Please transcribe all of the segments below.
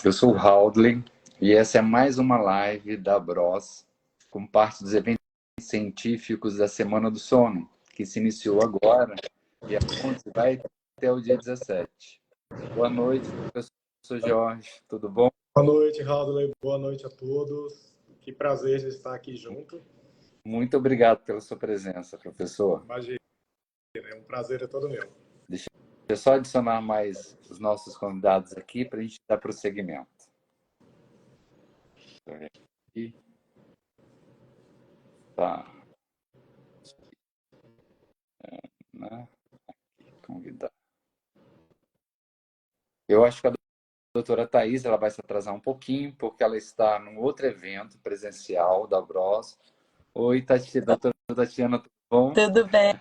Eu sou o Haldley e essa é mais uma live da Bros, como parte dos eventos científicos da Semana do Sono, que se iniciou agora, dia 11, vai até o dia 17. Boa noite, professor Jorge, tudo bom? Boa noite, Haldley. Boa noite a todos. Que prazer de estar aqui junto. Muito obrigado pela sua presença, professor. Imagina, um prazer é todo meu. Deixa eu só adicionar mais os nossos convidados aqui para a gente dar prosseguimento. Deixa eu ver aqui. Tá. Né? Aqui, convidar. Eu acho que a doutora Thais ela vai se atrasar um pouquinho, porque ela está num outro evento presencial da Bros. Oi, doutora Tatiana, tudo bom? Tudo bem,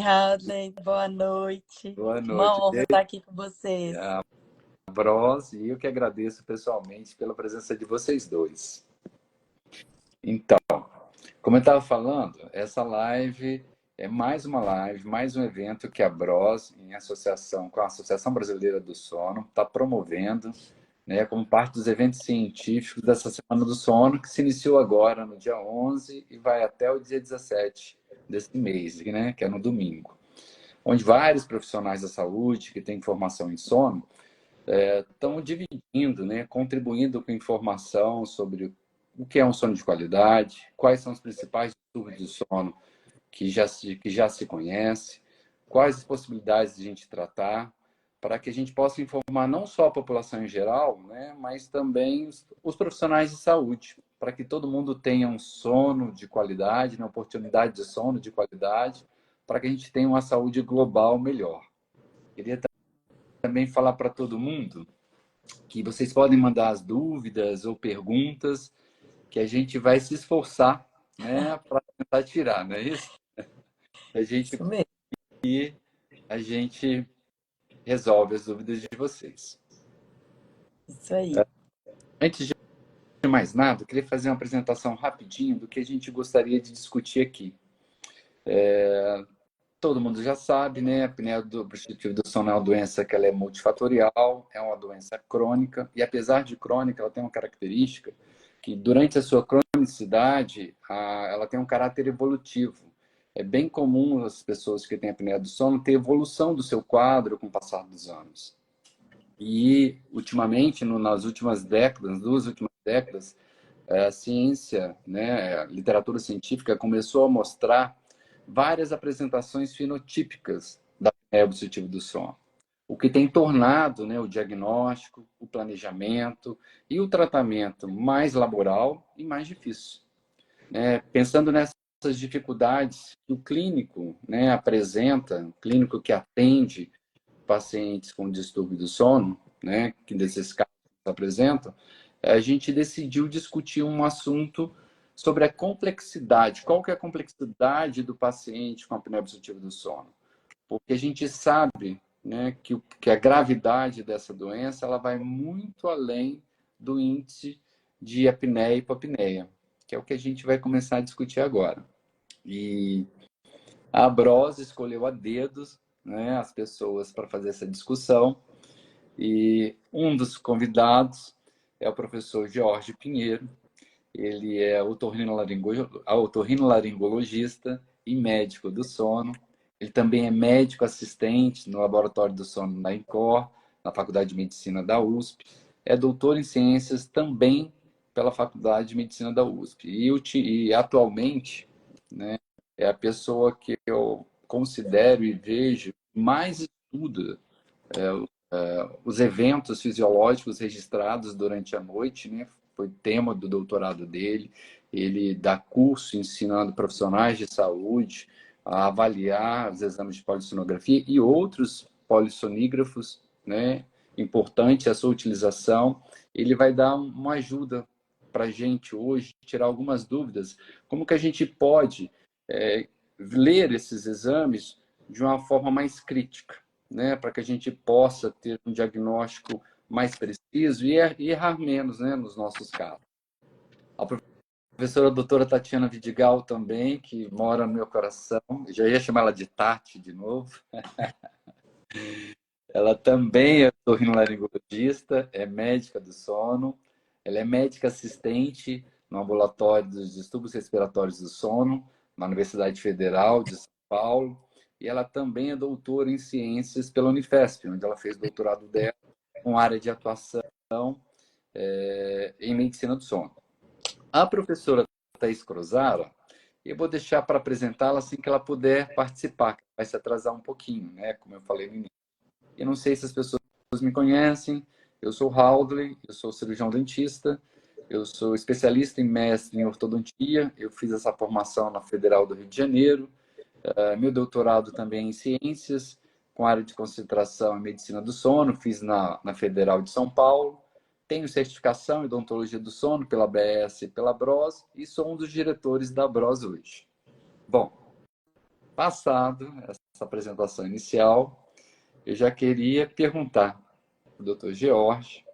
Haldley? Boa noite. Boa Uma noite. honra estar aqui com vocês. A Bros, e eu que agradeço pessoalmente pela presença de vocês dois. Então, como eu estava falando, essa live é mais uma live, mais um evento que a Bros, em associação com a Associação Brasileira do Sono, está promovendo, né, como parte dos eventos científicos dessa Semana do Sono, que se iniciou agora no dia 11 e vai até o dia 17 desse mês, né, que é no domingo. Onde vários profissionais da saúde que têm formação em sono estão dividindo, né, contribuindo com informação sobre o que é um sono de qualidade, quais são os principais distúrbios do sono que já se conhece, quais as possibilidades de a gente tratar, para que a gente possa informar não só a população em geral, né, mas também os profissionais de saúde, para que todo mundo tenha um sono de qualidade, uma oportunidade de sono de qualidade, para que a gente tenha uma saúde global melhor. Queria também falar para todo mundo que vocês podem mandar as dúvidas ou perguntas, que a gente vai se esforçar, né, para tentar tirar, não é isso? Isso mesmo. E a gente resolve as dúvidas de vocês. Isso aí. Antes de mais nada, eu queria fazer uma apresentação rapidinho do que a gente gostaria de discutir aqui. Todo mundo já sabe, né? A apneia obstrutiva do sono é uma doença que ela é multifatorial, é uma doença crônica, e apesar de crônica, ela tem uma característica que durante a sua cronicidade, ela tem um caráter evolutivo. É bem comum as pessoas que têm apneia do sono ter evolução do seu quadro com o passar dos anos. E, ultimamente, nas últimas décadas, nas 2 últimas décadas, a ciência, né, a literatura científica começou a mostrar várias apresentações fenotípicas da apneia obstrutiva do sono, o que tem tornado, né, o diagnóstico, o planejamento e o tratamento mais laboral e mais difícil. Pensando nessas dificuldades que o clínico, né, apresenta, o clínico que atende pacientes com distúrbio do sono, né, que desses casos apresentam, a gente decidiu discutir um assunto sobre a complexidade. Qual que é a complexidade do paciente com apneia obstrutiva do sono? Porque a gente sabe, né, que a gravidade dessa doença ela vai muito além do índice de apneia e hipopneia, que é o que a gente vai começar a discutir agora. E a Bros escolheu a dedos, né, as pessoas para fazer essa discussão. E um dos convidados é o professor Jorge Pinheiro. Ele é otorrinolaringologista e médico do sono. Ele também é médico assistente no Laboratório do Sono da INCOR, na Faculdade de Medicina da USP. É doutor em ciências também pela Faculdade de Medicina da USP. E atualmente, né, é a pessoa que eu considero e vejo mais estuda os eventos fisiológicos registrados durante a noite, né? Foi tema do doutorado dele. Ele dá curso ensinando profissionais de saúde a avaliar os exames de polissonografia e outros polissonígrafos, né? Importante a sua utilização. Ele vai dar uma ajuda para a gente hoje, tirar algumas dúvidas. Como que a gente pode ler esses exames de uma forma mais crítica, né, para que a gente possa ter um diagnóstico mais preciso e errar menos, né, nos nossos casos. A professora doutora Tatiana Vidigal também, que mora no meu coração, eu já ia chamar ela de Tati de novo. Ela também é otorrinolaringologista, é médica do sono, ela é médica assistente no ambulatório dos distúrbios respiratórios do sono, na Universidade Federal de São Paulo, e ela também é doutora em ciências pela Unifesp, onde ela fez doutorado dela com área de atuação em medicina do sono. A professora Thaís Cruzara, eu vou deixar para apresentá-la assim que ela puder participar, vai se atrasar um pouquinho, né? Como eu falei no início. Eu não sei se as pessoas me conhecem, eu sou Haldley, eu sou cirurgião dentista, eu sou especialista em mestre em ortodontia, eu fiz essa formação na Federal do Rio de Janeiro, meu doutorado também em ciências, com área de concentração em medicina do sono, fiz na Federal de São Paulo, tenho certificação em odontologia do sono pela ABS e pela Bros, e sou um dos diretores da Bros hoje. Bom, passado essa apresentação inicial, eu já queria perguntar para o Dr. George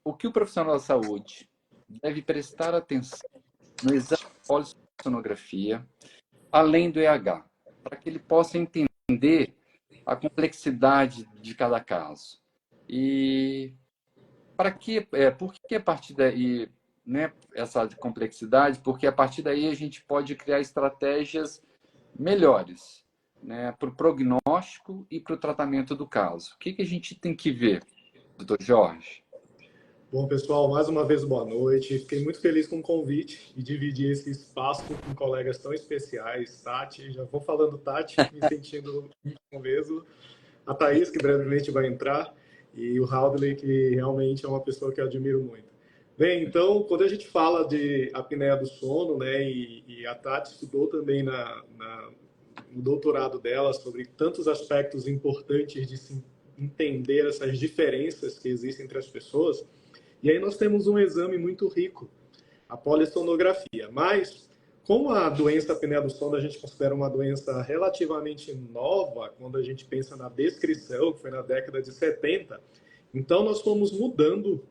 o que o profissional da saúde deve prestar atenção no exame de polissonografia, além do EH, para que ele possa entender a complexidade de cada caso. E por que a partir daí, né, essa complexidade? Porque a partir daí a gente pode criar estratégias melhores, né, para o prognóstico e para o tratamento do caso. O que a gente tem que ver, doutor Jorge? Bom, pessoal, mais uma vez boa noite. Fiquei muito feliz com o convite e dividir esse espaço com colegas tão especiais. Tati, já vou falando Tati, me sentindo íntimo mesmo. A Thaís, que brevemente vai entrar, e o Haldley, que realmente é uma pessoa que eu admiro muito. Bem, então, quando a gente fala de apneia do sono, né, e a Tati estudou também no doutorado dela sobre tantos aspectos importantes de se entender essas diferenças que existem entre as pessoas, e aí nós temos um exame muito rico, a polissonografia. Mas, como a doença apneia do sono a gente considera uma doença relativamente nova, quando a gente pensa na descrição, que foi na década de 70, então nós fomos mudando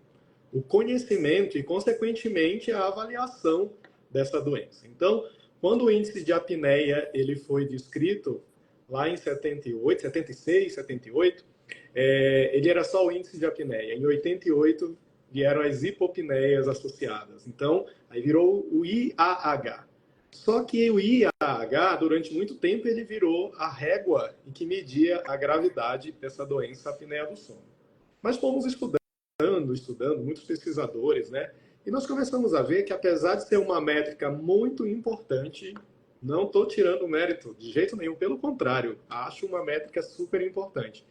o conhecimento e, consequentemente, a avaliação dessa doença. Então, quando o índice de apneia ele foi descrito lá em 78, 76, 78, ele era só o índice de apneia. Em 88, vieram as hipopneias associadas. Então, aí virou o IAH. Só que o IAH, durante muito tempo, ele virou a régua em que media a gravidade dessa doença apneia do sono. Mas fomos estudando, muitos pesquisadores, né? E nós começamos a ver que, apesar de ser uma métrica muito importante, não estou tirando mérito de jeito nenhum, pelo contrário, acho uma métrica super importante.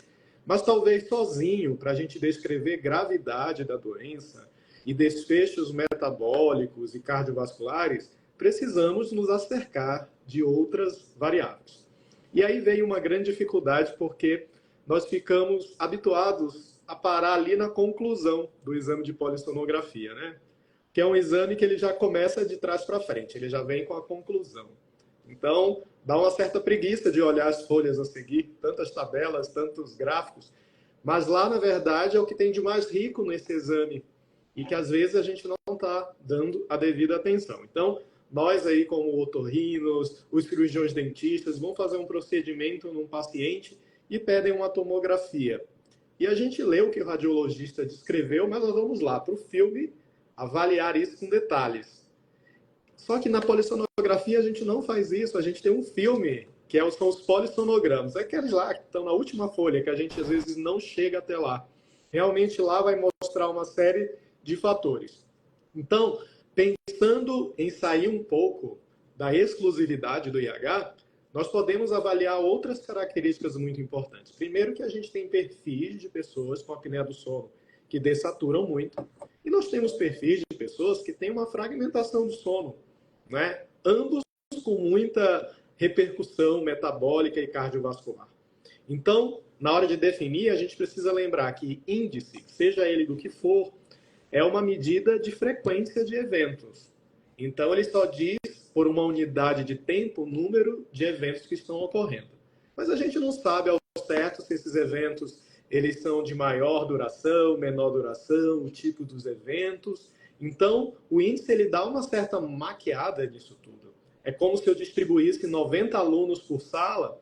Mas talvez sozinho, para a gente descrever gravidade da doença e desfechos metabólicos e cardiovasculares, precisamos nos acercar de outras variáveis. E aí veio uma grande dificuldade, porque nós ficamos habituados a parar ali na conclusão do exame de polissonografia, né? Que é um exame que ele já começa de trás para frente, ele já vem com a conclusão. Então, dá uma certa preguiça de olhar as folhas a seguir, tantas tabelas, tantos gráficos, mas lá, na verdade, é o que tem de mais rico nesse exame e que, às vezes, a gente não está dando a devida atenção. Então, nós aí, como otorrinos, os cirurgiões dentistas, vão fazer um procedimento num paciente e pedem uma tomografia. E a gente lê o que o radiologista descreveu, mas nós vamos lá para o filme avaliar isso com detalhes. Só que na polissonografia a gente não faz isso, a gente tem um filme, que são os polissonogramas. É aqueles lá que estão na última folha, que a gente às vezes não chega até lá. Realmente lá vai mostrar uma série de fatores. Então, pensando em sair um pouco da exclusividade do IH, nós podemos avaliar outras características muito importantes. Primeiro, que a gente tem perfis de pessoas com apneia do sono que dessaturam muito, e nós temos perfis de pessoas que têm uma fragmentação do sono, né? Ambos com muita repercussão metabólica e cardiovascular. Então, na hora de definir, a gente precisa lembrar que índice, seja ele do que for, é uma medida de frequência de eventos. Então, ele só diz, por uma unidade de tempo, o número de eventos que estão ocorrendo. Mas a gente não sabe ao certo se esses eventos eles são de maior duração, menor duração, o tipo dos eventos. Então, o índice ele dá uma certa maquiada nisso tudo. É como se eu distribuísse 90 alunos por sala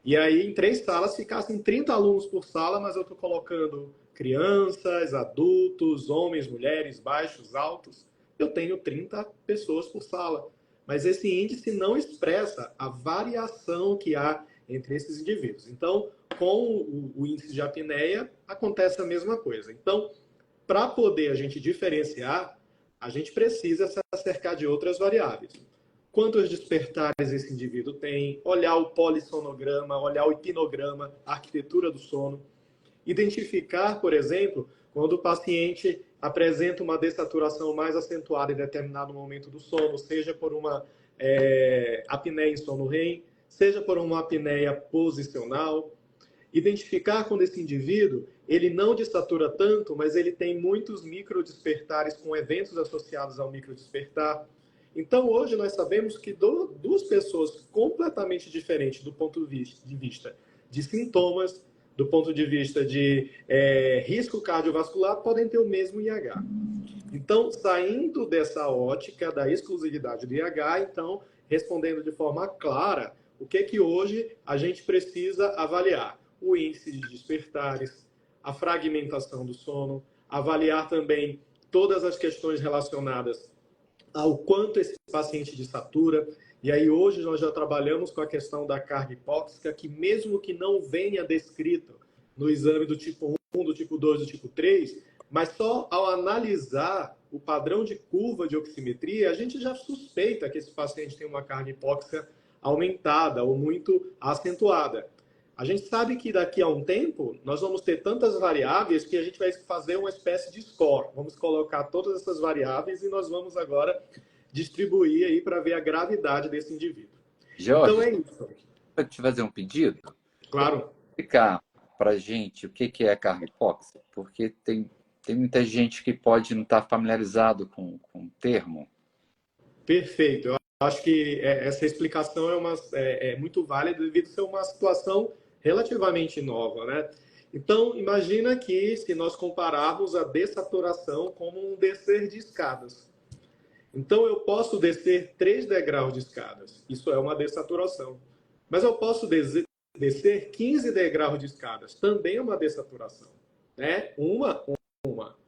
E aí, em 3 salas, ficassem 30 alunos por sala, mas eu estou colocando crianças, adultos, homens, mulheres, baixos, altos. Eu tenho 30 pessoas por sala. Mas esse índice não expressa a variação que há entre esses indivíduos. Então, com o índice de apneia, acontece a mesma coisa. Então, para poder a gente diferenciar, a gente precisa se acercar de outras variáveis. Quantos despertares esse indivíduo tem, olhar o polissonograma, olhar o hipnograma, a arquitetura do sono. Identificar, por exemplo, quando o paciente apresenta uma dessaturação mais acentuada em determinado momento do sono, seja por uma apneia em sono REM, seja por uma apneia posicional. Identificar quando esse indivíduo ele não dessatura tanto, mas ele tem muitos microdespertares com eventos associados ao microdespertar. Então, hoje nós sabemos que duas pessoas completamente diferentes do ponto de vista de sintomas, do ponto de vista de risco cardiovascular, podem ter o mesmo IH. Então, saindo dessa ótica da exclusividade do IH, então, respondendo de forma clara, o que hoje a gente precisa avaliar? O índice de despertares, a fragmentação do sono, avaliar também todas as questões relacionadas ao quanto esse paciente desatura. E aí hoje nós já trabalhamos com a questão da carga hipóxica, que mesmo que não venha descrito no exame do tipo 1, do tipo 2, do tipo 3, mas só ao analisar o padrão de curva de oximetria, a gente já suspeita que esse paciente tem uma carga hipóxica aumentada ou muito acentuada. A gente sabe que daqui a um tempo nós vamos ter tantas variáveis que a gente vai fazer uma espécie de score. Vamos colocar todas essas variáveis e nós vamos agora distribuir aí para ver a gravidade desse indivíduo. Jorge, Então é isso. eu te fazer um pedido? Claro. Explicar para a gente o que é a carga hipóxica, porque tem muita gente que pode não estar familiarizado com o termo. Perfeito. Eu acho que essa explicação é muito válida devido a ser uma situação relativamente nova, né? Então, imagina que se nós compararmos a dessaturação como um descer de escadas. Então, eu posso descer 3 degraus de escadas. Isso é uma dessaturação. Mas eu posso descer 15 degraus de escadas. Também é uma dessaturação. Né? Uma.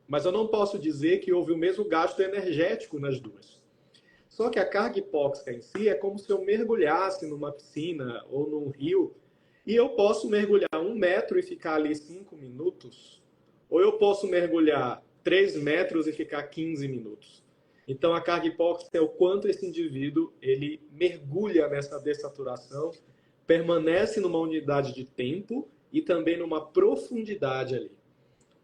Mas eu não posso dizer que houve o mesmo gasto energético nas duas. Só que a carga hipóxica em si é como se eu mergulhasse numa piscina ou num rio e eu posso mergulhar 1 metro e ficar ali 5 minutos, ou eu posso mergulhar 3 metros e ficar 15 minutos. Então, a carga hipóxica é o quanto esse indivíduo ele mergulha nessa dessaturação, permanece numa unidade de tempo e também numa profundidade ali.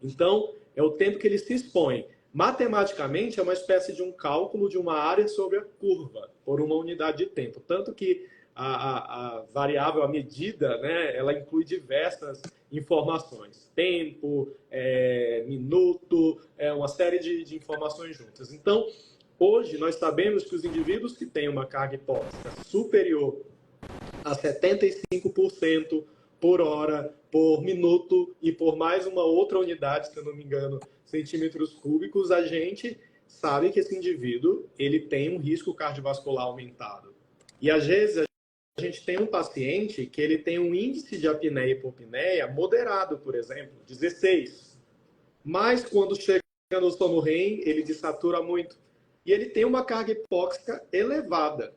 Então, é o tempo que ele se expõe. Matematicamente, é uma espécie de um cálculo de uma área sobre a curva, por uma unidade de tempo. Tanto que a variável, a medida, né, ela inclui diversas informações. Tempo, minuto, uma série de informações juntas. Então, hoje, nós sabemos que os indivíduos que têm uma carga hipóxica superior a 75% por hora, por minuto e por mais uma outra unidade, se eu não me engano, centímetros cúbicos, a gente sabe que esse indivíduo ele tem um risco cardiovascular aumentado. E às vezes a gente tem um paciente que ele tem um índice de apneia e hipopneia moderado, por exemplo, 16. Mas quando chega no sono REM, ele desatura muito. E ele tem uma carga hipóxica elevada.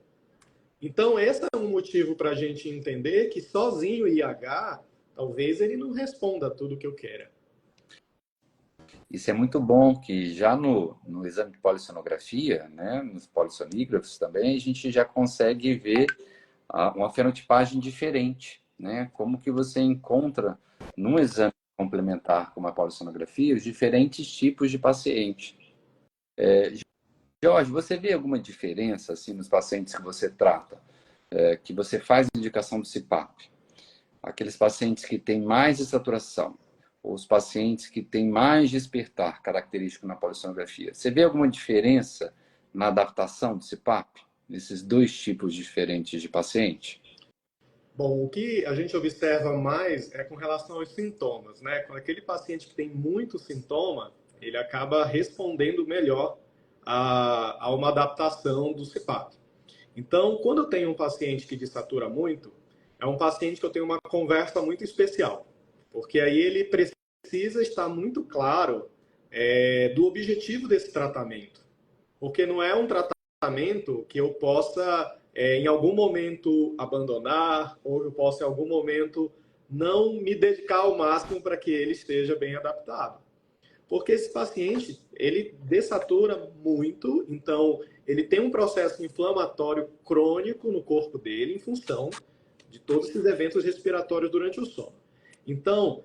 Então, esse é um motivo para a gente entender que sozinho o IH, talvez ele não responda a tudo que eu quero. Isso é muito bom, que já no exame de polissonografia, né, nos polissonígrafos também, a gente já consegue ver uma fenotipagem diferente, né? Como que você encontra num exame complementar como a polissonografia os diferentes tipos de paciente. Jorge, você vê alguma diferença assim nos pacientes que você trata, que você faz indicação do CPAP? Aqueles pacientes que têm mais dessaturação, ou os pacientes que têm mais despertar característico na polissonografia. Você vê alguma diferença na adaptação do CPAP, nesses dois tipos diferentes de paciente? Bom, o que a gente observa mais é com relação aos sintomas, né? Quando aquele paciente que tem muito sintoma, ele acaba respondendo melhor a uma adaptação do CPAP. Então, quando eu tenho um paciente que desatura muito, é um paciente que eu tenho uma conversa muito especial, porque aí ele precisa estar muito claro do objetivo desse tratamento, porque não é um tratamento que eu possa, em algum momento, abandonar, ou eu possa, em algum momento, não me dedicar ao máximo para que ele esteja bem adaptado. Porque esse paciente, ele dessatura muito, então ele tem um processo inflamatório crônico no corpo dele em função de todos esses eventos respiratórios durante o sono. Então,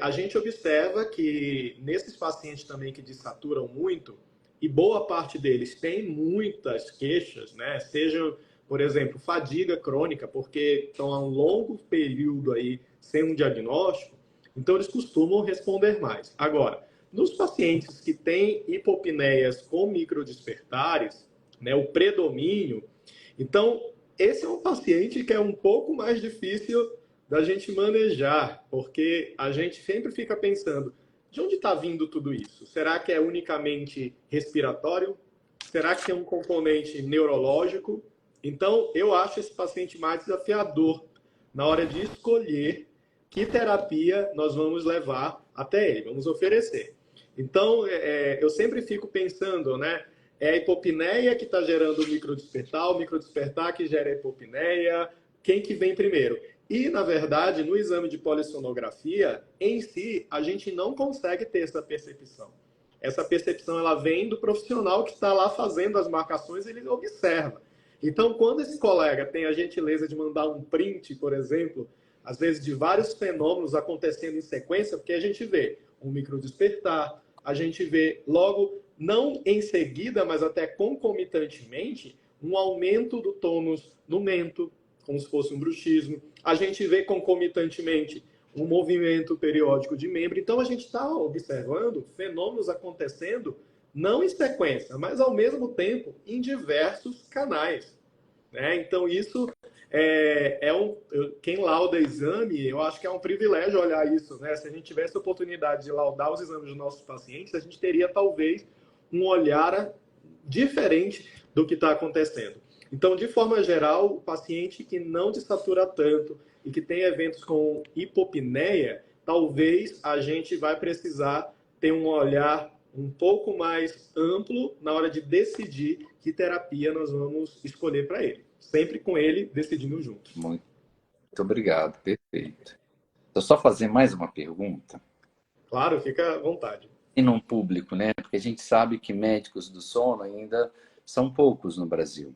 a gente observa que nesses pacientes também que dessaturam muito, e boa parte deles tem muitas queixas, né? Seja, por exemplo, fadiga crônica, porque estão há um longo período aí sem um diagnóstico, então eles costumam responder mais. Agora, nos pacientes que têm hipopneias com microdespertares, né, o predomínio, então esse é um paciente que é um pouco mais difícil da gente manejar, porque a gente sempre fica pensando, de onde está vindo tudo isso? Será que é unicamente respiratório? Será que tem um componente neurológico? Então, eu acho esse paciente mais desafiador na hora de escolher que terapia nós vamos levar até ele, vamos oferecer. Então, eu sempre fico pensando, né? É a hipopneia que está gerando o microdespertar que gera a hipopneia, quem que vem primeiro? E, na verdade, no exame de polissonografia, em si, a gente não consegue ter essa percepção. Essa percepção, ela vem do profissional que está lá fazendo as marcações, ele observa. Então, quando esse colega tem a gentileza de mandar um print, por exemplo, às vezes de vários fenômenos acontecendo em sequência, porque a gente vê um microdespertar, a gente vê logo, não em seguida, mas até concomitantemente, um aumento do tônus no mento, como se fosse um bruxismo. A gente vê concomitantemente um movimento periódico de membro. Então, a gente está observando fenômenos acontecendo não em sequência, mas ao mesmo tempo em diversos canais, né? Então, isso quem lauda exame, eu acho que é um privilégio olhar isso, né? Se a gente tivesse a oportunidade de laudar os exames dos nossos pacientes, a gente teria talvez um olhar diferente do que está acontecendo. Então, de forma geral, o paciente que não desatura tanto e que tem eventos com hipopneia, talvez a gente vai precisar ter um olhar um pouco mais amplo na hora de decidir que terapia nós vamos escolher para ele. Sempre com ele decidindo junto. Muito obrigado, perfeito. Vou só fazer mais uma pergunta. Claro, fica à vontade. E num público, né? Porque a gente sabe que médicos do sono ainda são poucos no Brasil.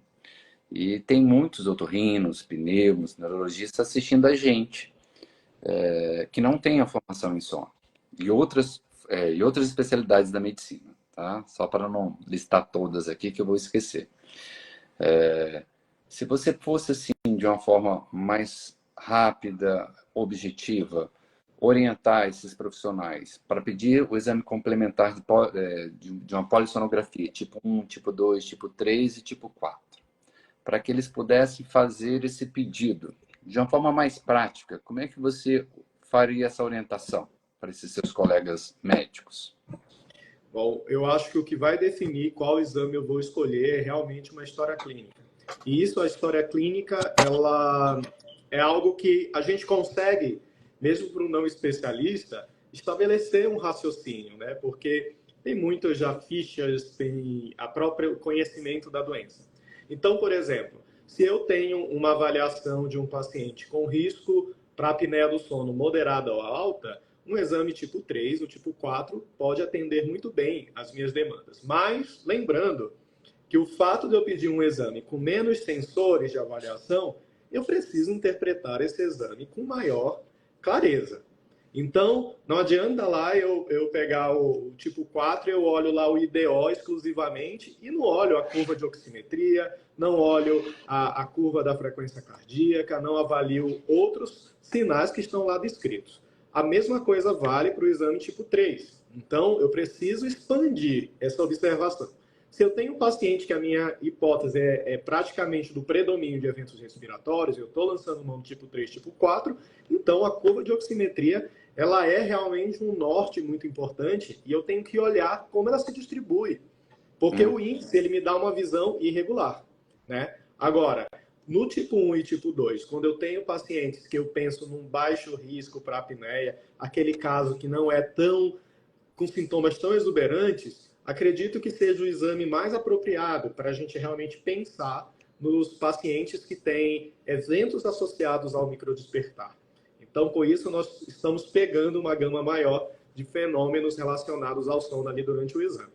E tem muitos otorrinos, pneumos, neurologistas assistindo a gente, que não têm a formação em sono. E outras especialidades da medicina, tá? Só para não listar todas aqui, que eu vou esquecer. Se você fosse, assim, de uma forma mais rápida, objetiva, orientar esses profissionais para pedir o exame complementar de uma polissonografia, tipo 1, tipo 2, tipo 3 e tipo 4, para que eles pudessem fazer esse pedido de uma forma mais prática, como é que você faria essa orientação para esses seus colegas médicos? Bom, eu acho que o que vai definir qual exame eu vou escolher é realmente uma história clínica. E isso, a história clínica, ela é algo que a gente consegue, mesmo para um não especialista, estabelecer um raciocínio, né? Porque tem muitas já fichas, tem a própria conhecimento da doença. Então, por exemplo, se eu tenho uma avaliação de um paciente com risco para apneia do sono moderada ou alta, um exame tipo 3 ou tipo 4 pode atender muito bem as minhas demandas. Mas, lembrando que o fato de eu pedir um exame com menos sensores de avaliação, eu preciso interpretar esse exame com maior clareza. Então, não adianta lá eu pegar o tipo 4, eu olho lá o IDO exclusivamente e não olho a curva de oximetria, não olho a curva da frequência cardíaca, não avalio outros sinais que estão lá descritos. A mesma coisa vale para o exame tipo 3. Então, eu preciso expandir essa observação. Se eu tenho um paciente que a minha hipótese é praticamente do predomínio de eventos respiratórios, eu estou lançando mão tipo 3, tipo 4, então a curva de oximetria ela é realmente um norte muito importante e eu tenho que olhar como ela se distribui. Porque o índice ele me dá uma visão irregular, né? Agora, No tipo 1 e tipo 2, quando eu tenho pacientes que eu penso num baixo risco para apneia, aquele caso que não é tão com sintomas tão exuberantes, acredito que seja o exame mais apropriado para a gente realmente pensar nos pacientes que têm eventos associados ao microdespertar. Então, com isso, nós estamos pegando uma gama maior de fenômenos relacionados ao sono ali durante o exame.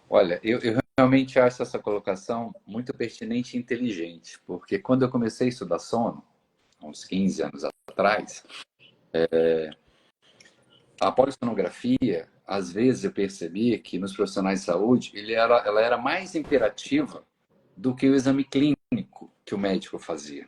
Olha, eu realmente acho essa colocação muito pertinente e inteligente, porque quando eu comecei a estudar sono, há uns 15 anos atrás, a polissonografia, às vezes eu percebi que nos profissionais de saúde ela era mais imperativa do que o exame clínico que o médico fazia,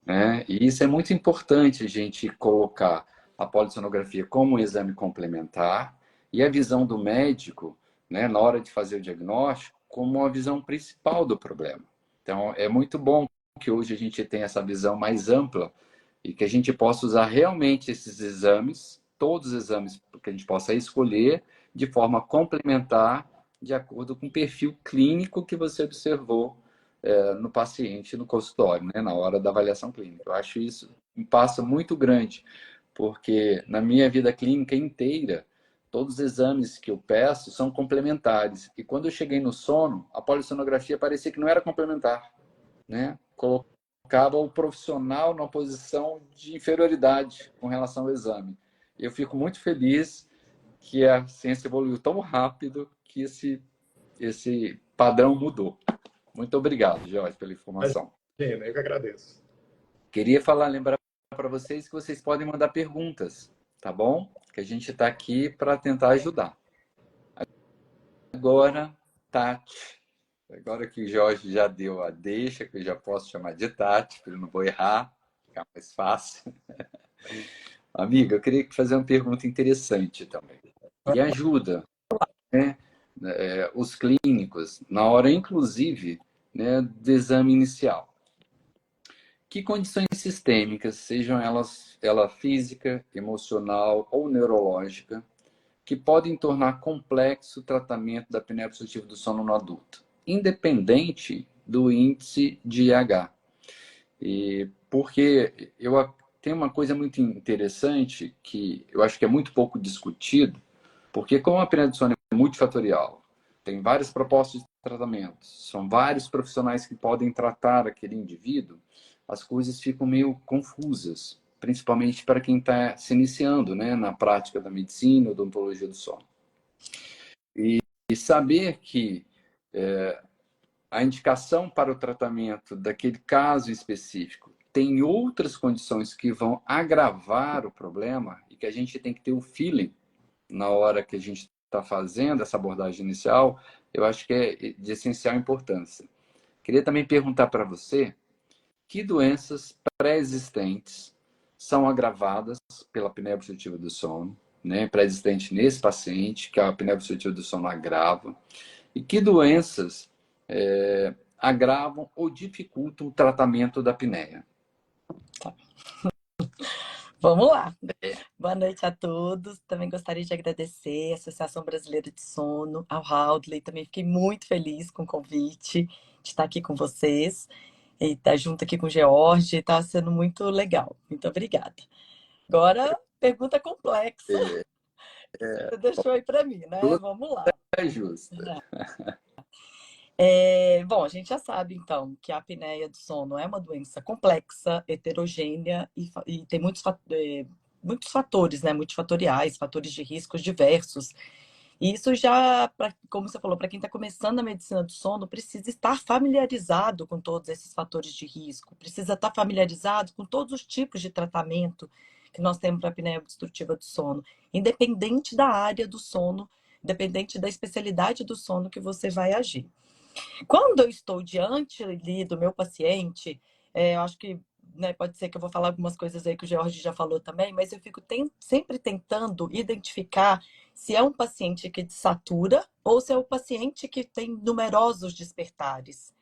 né? E isso é muito importante a gente colocar a polissonografia como um exame complementar e a visão do médico, né, na hora de fazer o diagnóstico, como a visão principal do problema. Então, é muito bom que hoje a gente tenha essa visão mais ampla e que a gente possa usar realmente esses exames, todos os exames que a gente possa escolher de forma complementar, de acordo com o perfil clínico que você observou no paciente, no consultório, né, na hora da avaliação clínica. Eu acho isso um passo muito grande, porque na minha vida clínica inteira, todos os exames que eu peço são complementares. E quando eu cheguei no sono, a polissonografia parecia que não era complementar, né? Colocava o profissional numa posição de inferioridade com relação ao exame. Eu fico muito feliz que a ciência evoluiu tão rápido que esse padrão mudou. Muito obrigado, Jorge, pela informação. Imagina, eu que agradeço. Queria lembrar para vocês que vocês podem mandar perguntas, tá bom? Que a gente está aqui para tentar ajudar. Agora, Tati. Agora que o Jorge já deu a deixa, que eu já posso chamar de Tati, porque eu não vou errar, ficar mais fácil. Amiga, eu queria fazer uma pergunta interessante também. E ajuda, né, os clínicos, na hora, inclusive, né, do exame inicial. Que condições sistêmicas, sejam ela física, emocional ou neurológica, que podem tornar complexo o tratamento da apneia obstrutiva do sono no adulto, independente do índice de IH. E porque eu tenho uma coisa muito interessante que eu acho que é muito pouco discutido, porque como a apneia do sono é multifatorial, tem várias propostas de tratamento, são vários profissionais que podem tratar aquele indivíduo, as coisas ficam meio confusas, principalmente para quem está se iniciando, né, na prática da medicina, odontologia do sono. E saber que a indicação para o tratamento daquele caso específico tem outras condições que vão agravar o problema e que a gente tem que ter o feeling na hora que a gente está fazendo essa abordagem inicial, eu acho que é de essencial importância. Queria também perguntar para você que doenças pré-existentes são agravadas pela apneia obstrutiva do sono, né? Pré-existente nesse paciente, que a apneia obstrutiva do sono agrava, e que doenças agravam ou dificultam o tratamento da apneia. Tá. Vamos lá. Boa noite a todos. Também gostaria de agradecer a Associação Brasileira de Sono, ao Haldley. Também fiquei muito feliz com o convite de estar aqui com vocês e estar junto aqui com o George. Está sendo muito legal. Muito obrigada. Agora, pergunta complexa. Você deixou aí para mim, né? Vamos lá. É justo. Bom, a gente já sabe, então, que a apneia do sono é uma doença complexa, heterogênea e tem muitos fatores, né? Multifatoriais, fatores de riscos diversos. E isso já, como você falou, para quem está começando a medicina do sono, precisa estar familiarizado com todos esses fatores de risco, precisa estar familiarizado com todos os tipos de tratamento que nós temos para a apneia obstrutiva do sono, independente da área do sono, independente da especialidade do sono que você vai agir. Quando eu estou diante ali do meu paciente, eu acho que, né, pode ser que eu vou falar algumas coisas aí que o George já falou também, mas eu fico sempre tentando identificar se é um paciente que desatura ou se é um paciente que tem numerosos despertares.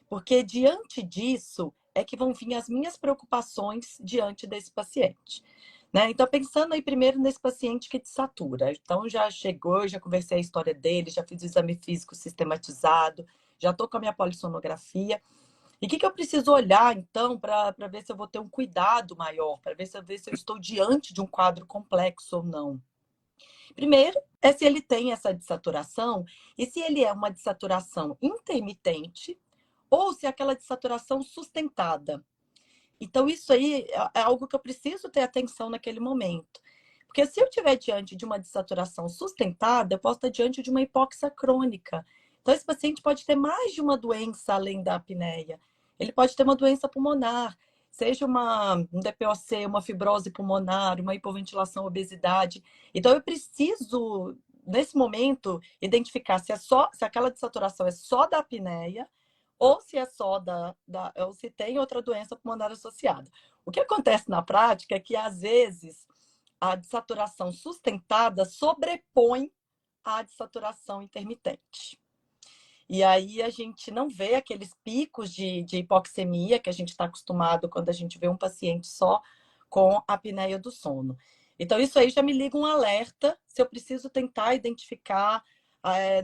Porque diante disso é que vão vir as minhas preocupações diante desse paciente. Né? Então, pensando aí primeiro nesse paciente que desatura. Então, já chegou, já conversei a história dele, já fiz o exame físico sistematizado, já estou com a minha polissonografia. E o que eu preciso olhar, então, para ver se eu vou ter um cuidado maior, para ver se eu estou diante de um quadro complexo ou não? Primeiro, é se ele tem essa dessaturação e se ele é uma dessaturação intermitente ou se é aquela dessaturação sustentada. Então, isso aí é algo que eu preciso ter atenção naquele momento. Porque se eu estiver diante de uma dessaturação sustentada, eu posso estar diante de uma hipóxia crônica. Então, esse paciente pode ter mais de uma doença além da apneia. Ele pode ter uma doença pulmonar, seja um DPOC, uma fibrose pulmonar, uma hipoventilação, obesidade. Então, eu preciso, nesse momento, identificar se aquela dessaturação é só da apneia ou se é só ou se tem outra doença pulmonar associada. O que acontece na prática é que, às vezes, a dessaturação sustentada sobrepõe a dessaturação intermitente. E aí a gente não vê aqueles picos de hipoxemia que a gente está acostumado quando a gente vê um paciente só com apneia do sono. Então, isso aí já me liga um alerta se eu preciso tentar identificar,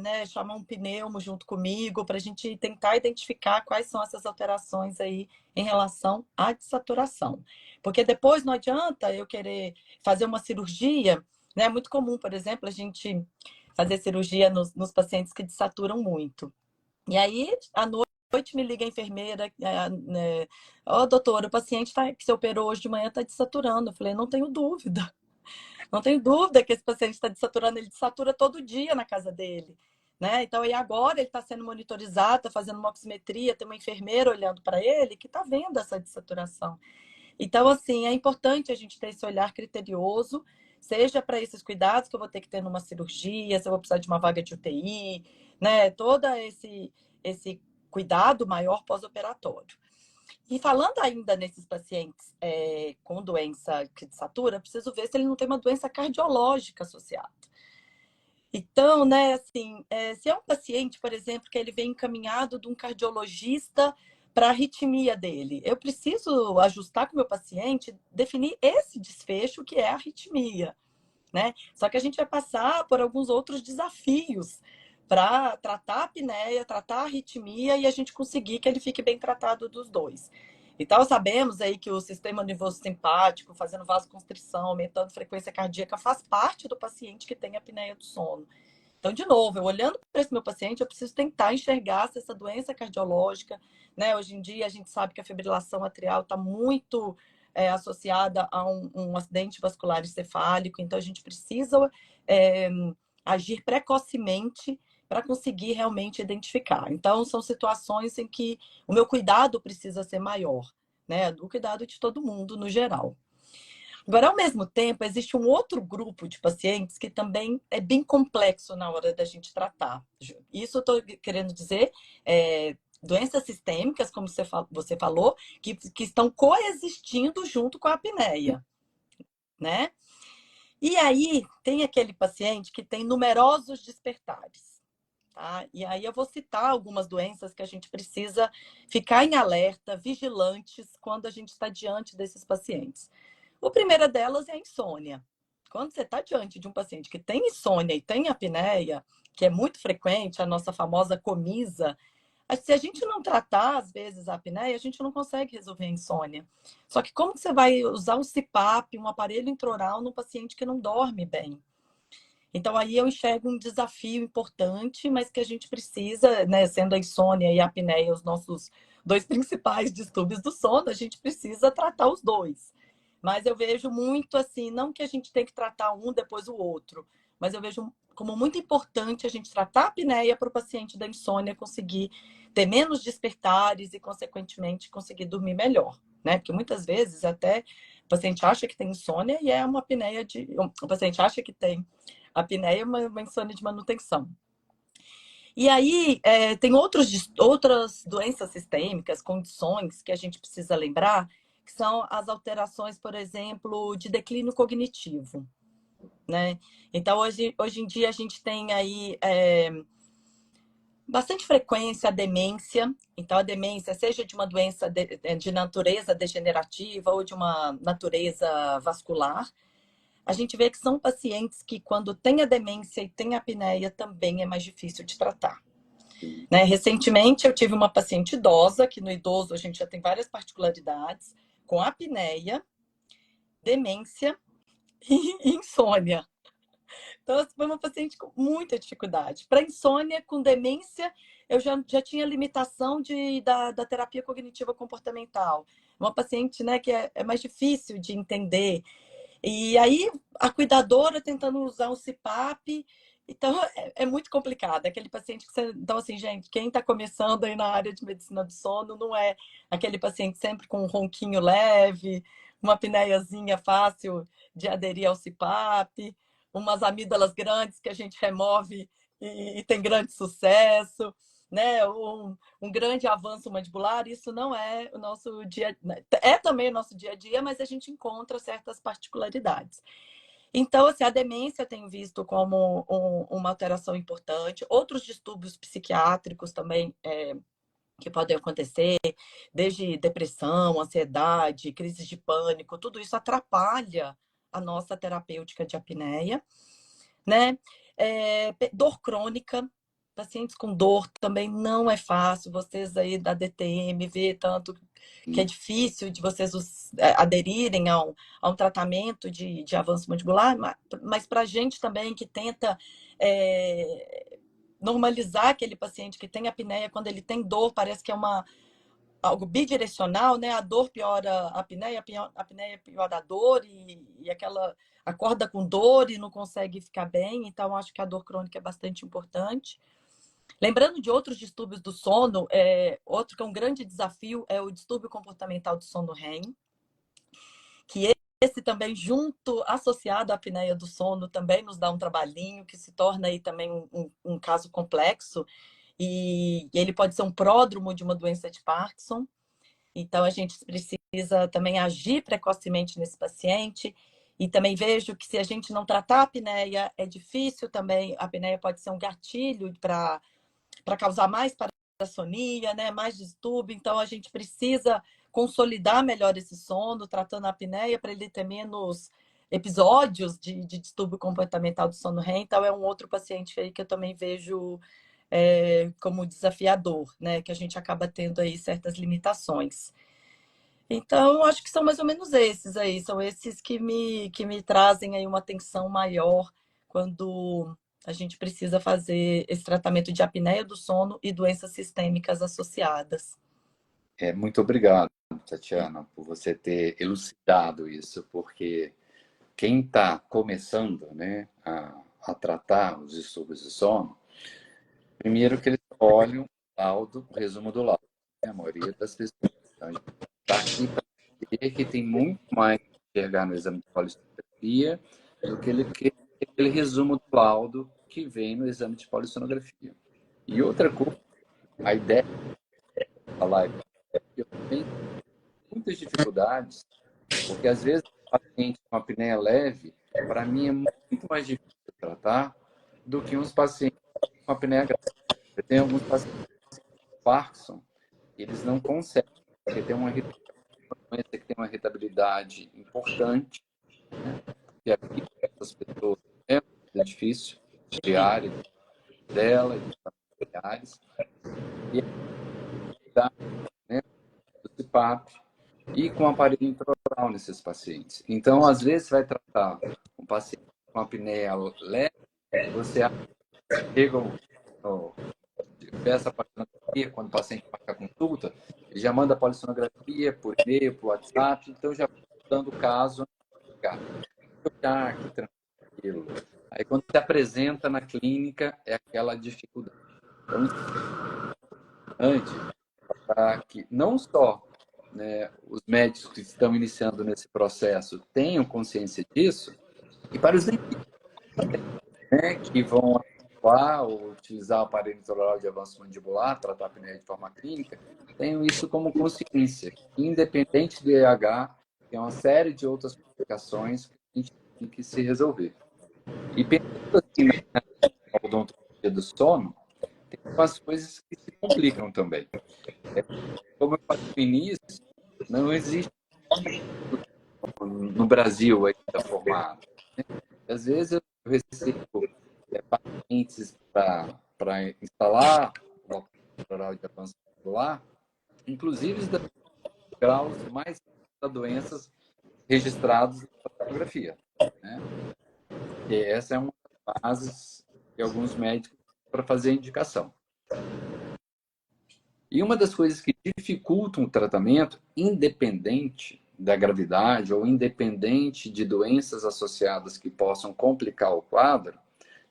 né, chamar um pneumo junto comigo para a gente tentar identificar quais são essas alterações aí em relação à dessaturação. Porque depois não adianta eu querer fazer uma cirurgia, né? É muito comum, por exemplo, a gente fazer cirurgia nos pacientes que desaturam muito. E aí, à noite, me liga a enfermeira, né? Ó, doutora, o paciente que se operou hoje de manhã está desaturando. Eu falei, não tenho dúvida. Não tenho dúvida que esse paciente está desaturando. Ele desatura todo dia na casa dele. Né? Então, e agora ele está sendo monitorizado, está fazendo uma oximetria, tem uma enfermeira olhando para ele que está vendo essa dessaturação. Então, assim, é importante a gente ter esse olhar criterioso, seja para esses cuidados que eu vou ter que ter numa cirurgia, se eu vou precisar de uma vaga de UTI, né? Todo esse cuidado maior pós-operatório. E falando ainda nesses pacientes com doença que desatura, eu preciso ver se ele não tem uma doença cardiológica associada. Então, né, assim, se é um paciente, por exemplo, que ele vem encaminhado de um cardiologista para a arritmia dele, eu preciso ajustar com o meu paciente, definir esse desfecho que é a arritmia, né? Só que a gente vai passar por alguns outros desafios para tratar a apneia, tratar a arritmia e a gente conseguir que ele fique bem tratado dos dois. Então, sabemos aí que o sistema nervoso simpático, fazendo vasoconstrição, aumentando a frequência cardíaca, faz parte do paciente que tem apneia do sono. Então, de novo, eu olhando para esse meu paciente, eu preciso tentar enxergar se essa doença é cardiológica, né? Hoje em dia, a gente sabe que a fibrilação atrial está muito associada a um acidente vascular encefálico, então a gente precisa agir precocemente para conseguir realmente identificar. Então, são situações em que o meu cuidado precisa ser maior, né? O cuidado de todo mundo no geral. Agora, ao mesmo tempo, existe um outro grupo de pacientes que também é bem complexo na hora da gente tratar. Isso eu estou querendo dizer, doenças sistêmicas, como você falou, que estão coexistindo junto com a apneia, né? E aí, tem aquele paciente que tem numerosos despertares. Tá? E aí eu vou citar algumas doenças que a gente precisa ficar em alerta, vigilantes, quando a gente está diante desses pacientes. A primeira delas é a insônia. Quando você está diante de um paciente que tem insônia e tem apneia, que é muito frequente, a nossa famosa comisa, se a gente não tratar, às vezes, a apneia, a gente não consegue resolver a insônia. Só que como que você vai usar um CPAP, um aparelho intraoral, num paciente que não dorme bem? Então, aí eu enxergo um desafio importante, mas que a gente precisa, né, sendo a insônia e a apneia os nossos dois principais distúrbios do sono, a gente precisa tratar os dois. Mas eu vejo muito assim, não que a gente tem que tratar um depois o outro, mas eu vejo como muito importante a gente tratar a apneia para o paciente da insônia conseguir ter menos despertares e, consequentemente, conseguir dormir melhor, né? Porque muitas vezes até o paciente acha que tem insônia e é uma apneia o paciente acha que tem apneia, uma insônia de manutenção. E aí, tem outras doenças sistêmicas, condições que a gente precisa lembrar, que são as alterações, por exemplo, de declínio cognitivo, né? Então, hoje em dia, a gente tem aí bastante frequência a demência. Então, a demência, seja de uma doença de natureza degenerativa ou de uma natureza vascular, a gente vê que são pacientes que, quando tem a demência e tem a apneia, também é mais difícil de tratar. Né? Recentemente, eu tive uma paciente idosa, que no idoso a gente já tem várias particularidades, com apneia, demência e insônia. Então, essa foi uma paciente com muita dificuldade. Para insônia, com demência, eu já tinha limitação da terapia cognitiva comportamental. Uma paciente, né, que é mais difícil de entender. E aí, a cuidadora tentando usar o CPAP. Então, é muito complicado. Aquele paciente que você... Então, assim, gente, quem está começando aí na área de medicina do sono não é aquele paciente sempre com um ronquinho leve, uma apneiazinha fácil de aderir ao CPAP, umas amígdalas grandes que a gente remove e tem grande sucesso, né? Um grande avanço mandibular, isso não é o nosso dia, é também o nosso dia a dia, mas a gente encontra certas particularidades. Então, assim, a demência eu tenho visto como uma alteração importante. Outros distúrbios psiquiátricos também que podem acontecer, desde depressão, ansiedade, crises de pânico, tudo isso atrapalha a nossa terapêutica de apneia, né? Dor crônica, pacientes com dor também não é fácil. Vocês aí da DTM vê tanto que é difícil de vocês aderirem a um tratamento de avanço mandibular, mas para a gente também que tenta normalizar aquele paciente que tem apneia, quando ele tem dor, parece que é algo bidirecional, né? A dor piora a apneia piora a dor e aquela acorda com dor e não consegue ficar bem. Então, acho que a dor crônica é bastante importante. Lembrando de outros distúrbios do sono, outro que é um grande desafio é o distúrbio comportamental do sono REM, que esse também, associado à apneia do sono, também nos dá um trabalhinho, que se torna aí também um caso complexo, e ele pode ser um pródromo de uma doença de Parkinson. Então, a gente precisa também agir precocemente nesse paciente. E também vejo que se a gente não tratar a apneia, é difícil também. A apneia pode ser um gatilho para causar mais parassonia, né? Mais distúrbio. Então, a gente precisa consolidar melhor esse sono, tratando a apneia para ele ter menos episódios de distúrbio comportamental do sono REM. Então, é um outro paciente aí que eu também vejo como desafiador, né? Que a gente acaba tendo aí certas limitações. Então, acho que são mais ou menos esses aí, são esses que me trazem aí uma atenção maior quando a gente precisa fazer esse tratamento de apneia do sono e doenças sistêmicas associadas. Muito obrigado, Tatiana, por você ter elucidado isso, porque quem está começando, né, a tratar os distúrbios de sono, primeiro que eles olham o resumo do laudo, né? A maioria das pessoas. Então, a gente está aqui para ver que tem muito mais que enxergar no exame de polissonografia do que aquele resumo do laudo que vem no exame de polissonografia. E outra coisa, a ideia de falar é que eu tenho muitas dificuldades, porque às vezes o paciente com apneia leve, para mim é muito mais difícil de tratar do que uns pacientes com apneia grave. Eu tenho alguns pacientes com Parkinson, eles não conseguem, porque tem uma doença que tem uma irritabilidade importante, né? E a vida dessas pessoas é muito difícil, diária dela e dos familiares, e a né, do CPAP e com aparelho intraoral nesses pacientes. Então, às vezes, vai tratar um paciente com apneia leve, você chega peça a polissonografia, quando o paciente marca a consulta, ele já manda a polissonografia por e-mail, por WhatsApp, então já dando o caso, que tranquilo. Aí quando se apresenta na clínica, é aquela dificuldade. Então, antes, para que não só, né, os médicos que estão iniciando nesse processo tenham consciência disso, e para os dentistas, né, que vão atuar ou utilizar o aparelho intraoral de avanço mandibular, tratar a apneia de forma clínica, tenham isso como consciência. Independente do EH, tem uma série de outras complicações que a gente tem que se resolver. E pensando assim na odontologia do sono, tem umas coisas que se complicam também. Como eu falei no início, não existe no Brasil ainda formado, né? Às vezes eu recebo pacientes para instalar intraoral de avanço vascular, inclusive os graus mais das doenças registrados na fotografia, né? E essa é uma das bases de alguns médicos para fazer a indicação. E uma das coisas que dificultam o tratamento, independente da gravidade ou independente de doenças associadas que possam complicar o quadro,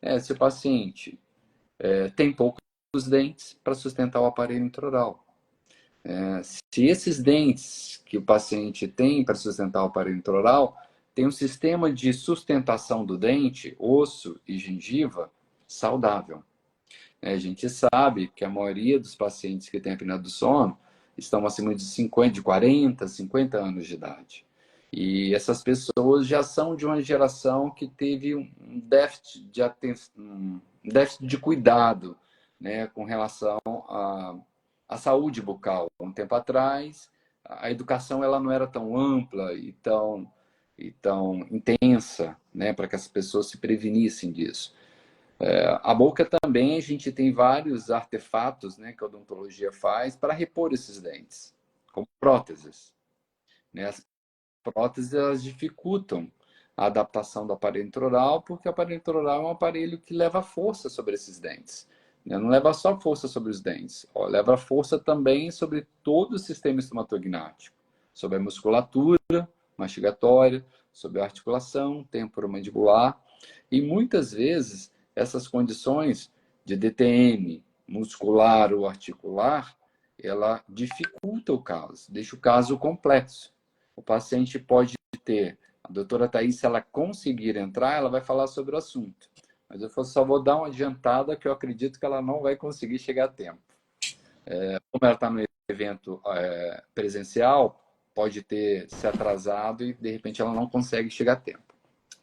é se o paciente tem poucos dentes para sustentar o aparelho intraoral. Se esses dentes que o paciente tem para sustentar o aparelho intraoral tem um sistema de sustentação do dente, osso e gengiva saudável. A gente sabe que a maioria dos pacientes que têm apneia do sono estão acima de 50, de 40, 50 anos de idade. E essas pessoas já são de uma geração que teve um déficit de atenção, um déficit de cuidado, né, com relação à saúde bucal. Um tempo atrás, a educação ela não era tão ampla e tão intensa, né, para que as pessoas se prevenissem disso. A boca também, a gente tem vários artefatos, né, que a odontologia faz para repor esses dentes, como próteses, né? As próteses elas dificultam a adaptação do aparelho intraoral, porque o aparelho intraoral é um aparelho que leva força sobre esses dentes, né? Não leva só força sobre os dentes, leva força também sobre todo o sistema estomatognático, sobre a musculatura mastigatória, sobre a articulação temporomandibular, e muitas vezes essas condições de DTM muscular ou articular, ela dificulta o caso, deixa o caso complexo. O paciente pode ter, a doutora Thaís, se ela conseguir entrar, ela vai falar sobre o assunto. Mas eu só vou dar uma adiantada que eu acredito que ela não vai conseguir chegar a tempo. Como ela está no evento presencial, pode ter se atrasado e, de repente, ela não consegue chegar a tempo.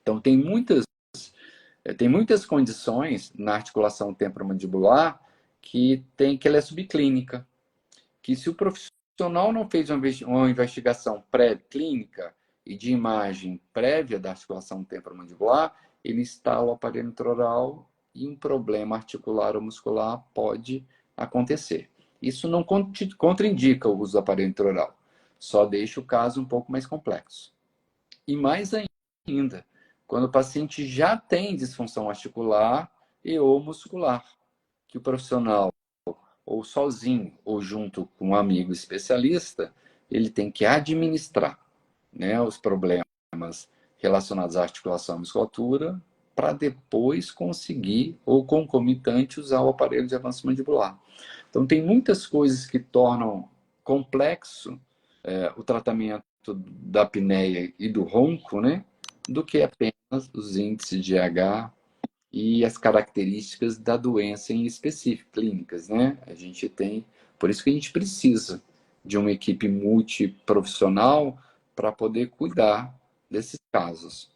Então, tem muitas condições na articulação temporomandibular que ela é subclínica, que se o profissional não fez uma investigação pré-clínica e de imagem prévia da articulação temporomandibular, ele instala o aparelho intraoral e um problema articular ou muscular pode acontecer. Isso não contraindica o uso do aparelho intraoral, só deixa o caso um pouco mais complexo. E mais ainda, quando o paciente já tem disfunção articular e ou muscular, que o profissional, ou sozinho, ou junto com um amigo especialista, ele tem que administrar, né, os problemas relacionados à articulação e musculatura para depois conseguir, ou concomitante, usar o aparelho de avanço mandibular. Então, tem muitas coisas que tornam complexo o tratamento da apneia e do ronco, né, do que apenas os índices de H e as características da doença em específico, clínicas, né? A gente tem, por isso que a gente precisa de uma equipe multiprofissional para poder cuidar desses casos.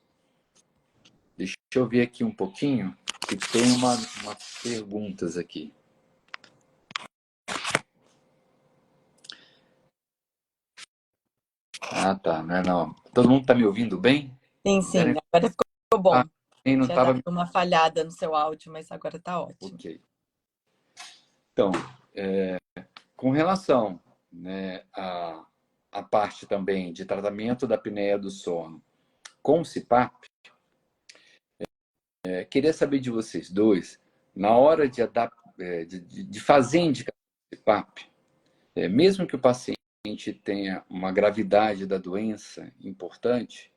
Deixa eu ver aqui um pouquinho, que tem umas perguntas aqui. Ah, tá, não. Todo mundo está me ouvindo bem? Sim, agora ficou bom. Não Tinha tava... dado uma falhada no seu áudio, mas agora está ótimo. Ok. Então, com relação, né, a parte também de tratamento da apneia do sono com o CPAP, queria saber de vocês dois, na hora de fazer indicação do CPAP, mesmo que o paciente tenha uma gravidade da doença importante,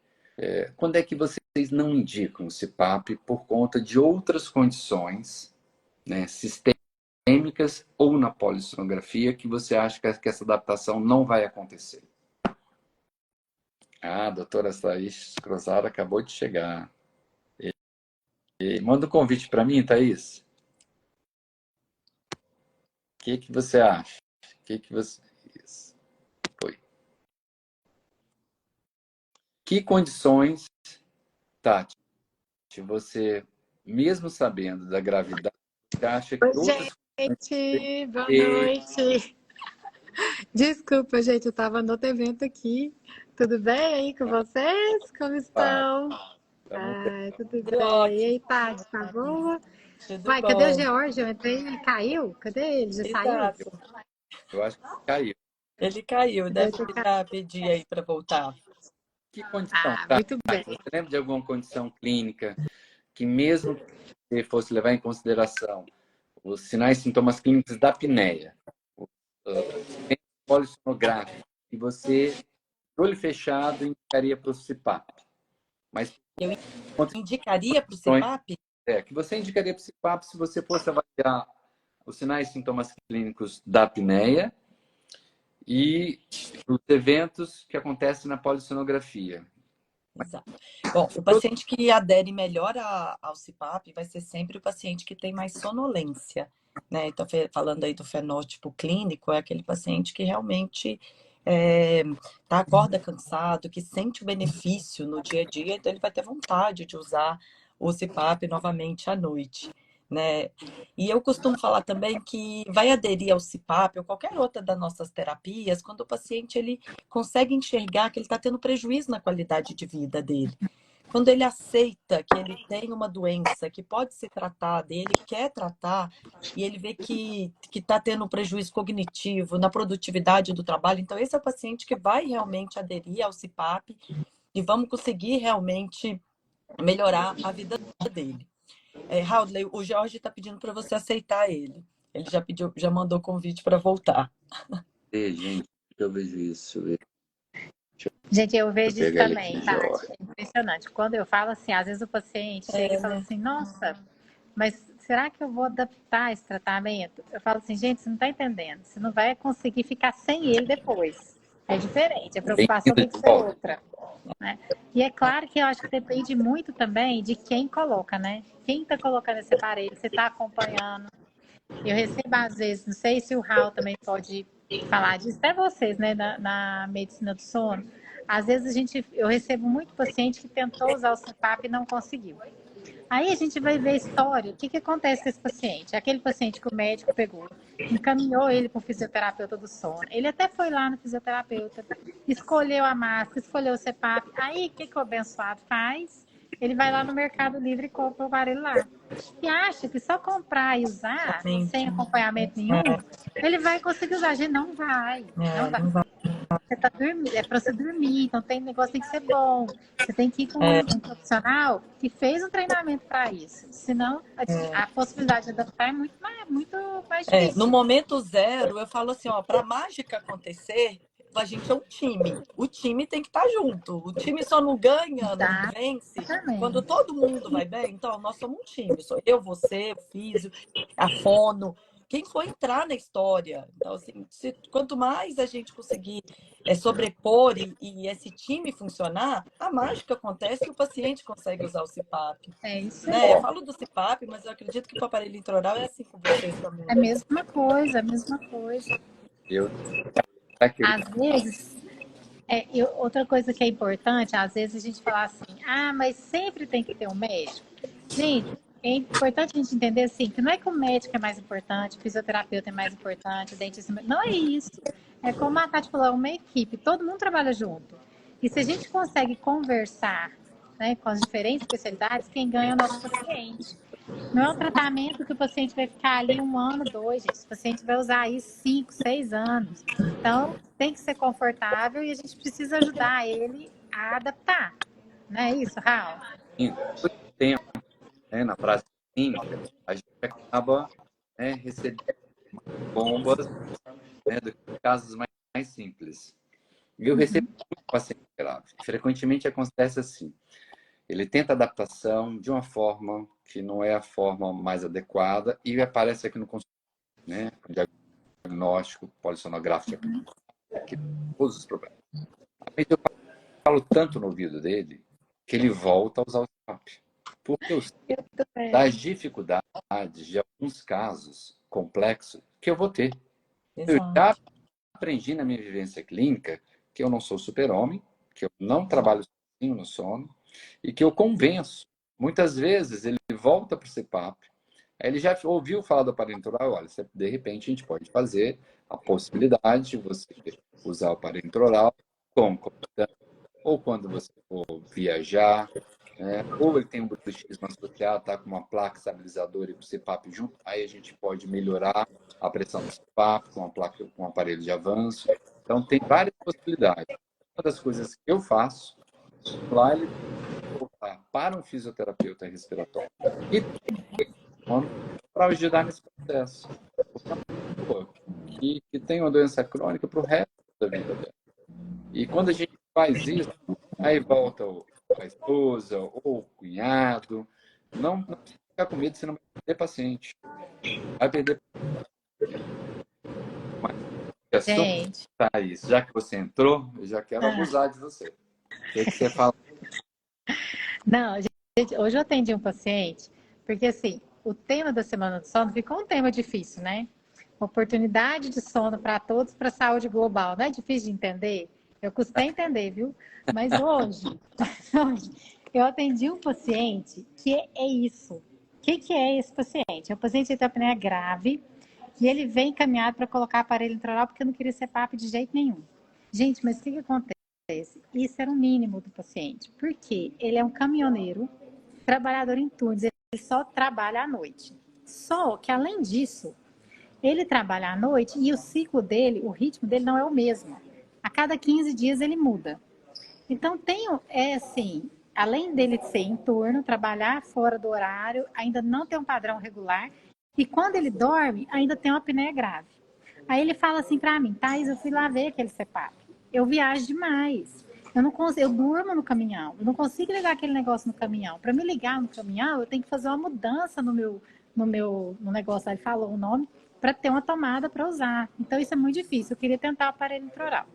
quando é que vocês não indicam o CPAP por conta de outras condições, né, sistêmicas ou na polissonografia que você acha que essa adaptação não vai acontecer? A doutora Thaís Cruzado acabou de chegar. Manda um convite para mim, Thaís. O que você acha? Isso. Foi. Que condições, Tati, você, mesmo sabendo da gravidade, você acha que Oi, outras... gente, boa noite. Desculpa, gente, eu estava no outro evento aqui. Tudo bem aí com vocês? Como estão? Tudo bem. E aí, Tati, tá boa? Tudo Uai, cadê o bom? George? Eu entrei e caiu? Cadê ele? Já saiu? Exato. Eu acho que caiu. Ele caiu, Deve deve ter caído. já pedir aí para voltar. Que condição, Ah, tá? muito bem. Você lembra de alguma condição clínica que mesmo que você fosse levar em consideração os sinais e sintomas clínicos da apneia, o polissonográfico, que você, de olho fechado, indicaria para o CPAP? Mas Eu indicaria para o CPAP? que você indicaria para o CPAP se você fosse avaliar os sinais e sintomas clínicos da apneia e os eventos que acontecem na polissonografia. Exato. Bom, o paciente que adere melhor ao CPAP vai ser sempre o paciente que tem mais sonolência, né? Então, falando aí do fenótipo clínico, é aquele paciente que realmente acorda cansado, que sente o benefício no dia a dia, então ele vai ter vontade de usar o CPAP novamente à noite, né? E eu costumo falar também que vai aderir ao CPAP ou qualquer outra das nossas terapias quando o paciente ele consegue enxergar que ele está tendo prejuízo na qualidade de vida dele. Quando ele aceita que ele tem uma doença que pode ser tratada, ele quer tratar, e ele vê que está tendo um prejuízo cognitivo na produtividade do trabalho, então esse é o paciente que vai realmente aderir ao CPAP e vamos conseguir realmente melhorar a vida dele. Haldley, o Jorge está pedindo para você aceitar ele. Ele já pediu, já mandou convite para voltar. Gente, eu vejo isso. Gente, eu vejo isso Pegar ele também, aqui, Tati. Jorge. É impressionante. Quando eu falo assim, às vezes o paciente chega e fala Né? assim, nossa, mas será que eu vou adaptar esse tratamento? Eu falo assim, gente, você não está entendendo. Você não vai conseguir ficar sem ele depois. É diferente, a preocupação Bem-vindo tem de que ser volta. outra, né? E é claro que eu acho que depende muito também de quem coloca, né? Quem está colocando esse aparelho, você está acompanhando. Eu recebo às vezes, não sei se o Raul também pode falar disso, até vocês, né, na medicina do sono. Às vezes eu recebo muito paciente que tentou usar o CPAP e não conseguiu. Aí a gente vai ver a história, o que acontece com esse paciente? Aquele paciente que o médico pegou, encaminhou ele para o fisioterapeuta do sono. Ele até foi lá no fisioterapeuta, escolheu a máscara, escolheu o CPAP. Aí o que o abençoado faz? Ele vai lá no Mercado Livre e compra o aparelho lá. E acha que só comprar e usar, sem acompanhamento nenhum, ele vai conseguir usar. A gente não vai, não vai. Não vai. Você tá dormindo, é para você dormir, então tem negócio tem que ser bom. Você tem que ir com um profissional que fez um treinamento para isso. Senão, a possibilidade de adaptar é muito mais No difícil. momento zero, eu falo assim, ó, para mágica acontecer, a gente é um time. O time tem que estar junto. O time só não ganha, não vence quando Exatamente. todo mundo vai bem. Então, nós somos um time. Sou eu, você, o físio, a fono, quem for entrar na história. Então, assim, quanto mais a gente conseguir sobrepor e esse time funcionar, a mágica acontece e o paciente consegue usar o CPAP. É isso Né? Eu aí. falo do CPAP, mas eu acredito que o aparelho intraoral é assim com vocês também. É a mesma coisa, a mesma coisa. Eu aquele Às vezes, outra coisa que é importante, às vezes a gente fala assim, mas sempre tem que ter um médico. Gente, é importante a gente entender assim, que não é que o médico é mais importante, o fisioterapeuta é mais importante, o dentista. Não é isso. É como a Tati falou, é uma equipe, todo mundo trabalha junto. E se a gente consegue conversar, né, com as diferentes especialidades, quem ganha é o nosso paciente. Não é um tratamento que o paciente vai ficar ali 1 ano, 2, gente. O paciente vai usar aí 5, 6 anos. Então, tem que ser confortável e a gente precisa ajudar ele a adaptar. Não é isso, Raul? tempo, né, na prática clínica, a gente acaba, né, recebendo bombas, né, do que casos mais simples. E eu recebo muito paciente grave. Frequentemente acontece assim. Ele tenta adaptação de uma forma que não é a forma mais adequada e aparece aqui no consultório, né? O diagnóstico polissonográfico, que todos os problemas. Mas eu falo tanto no ouvido dele que ele volta a usar o CPAP. Porque eu sei das dificuldades de alguns casos complexos que eu vou ter. Eu já Exato. aprendi na minha vivência clínica que eu não sou super-homem, que eu não trabalho sozinho no sono, e que eu convenço. Muitas vezes ele volta para o CPAP, aí ele já ouviu falar do aparelho intraoral, olha, de repente a gente pode fazer a possibilidade de você usar o aparelho intraoral ou quando você for viajar, ou ele tem um bruxismo associado, tá com uma placa estabilizadora e com o CPAP junto, aí a gente pode melhorar a pressão do CPAP com a placa, com um aparelho de avanço. Então, tem várias possibilidades. Uma das coisas que eu faço, lá ele voltar para um fisioterapeuta respiratório e para ajudar nesse processo. Porque é uma pessoa que tem uma doença crônica para o resto da vida dela. E quando a gente faz isso, aí volta a esposa ou o cunhado. Não precisa ficar com medo, senão vai perder paciente. Vai perder. Mas, Gente, Thaís, já que você entrou, eu já quero abusar de você. O que você fala? não, gente, hoje eu atendi um paciente, porque assim, o tema da Semana do Sono ficou um tema difícil, né? Oportunidade de sono para todos, para a saúde global. Não é difícil de entender? Eu custei entender, viu? Mas hoje eu atendi um paciente que é isso. O que é esse paciente? É um paciente que tem apneia grave e ele vem encaminhado para colocar aparelho intraoral porque eu não queria ser papo de jeito nenhum. Gente, mas o que acontece? Isso era o mínimo do paciente. Porque ele é um caminhoneiro, trabalhador em turnos, ele só trabalha à noite. Só que, além disso, ele trabalha à noite e o ciclo dele, o ritmo dele não é o mesmo. A cada 15 dias ele muda. Então, assim, além dele ser em turno, trabalhar fora do horário, ainda não tem um padrão regular, e quando ele dorme, ainda tem uma apneia grave. Aí ele fala assim para mim, Thaís, eu fui lá ver aquele CPAP. Eu viajo demais. Eu não consigo, eu durmo no caminhão. Eu não consigo ligar aquele negócio no caminhão. Para me ligar no caminhão, eu tenho que fazer uma mudança no negócio. Aí ele falou o nome para ter uma tomada para usar. Então isso é muito difícil. Eu queria tentar o aparelho intraoral.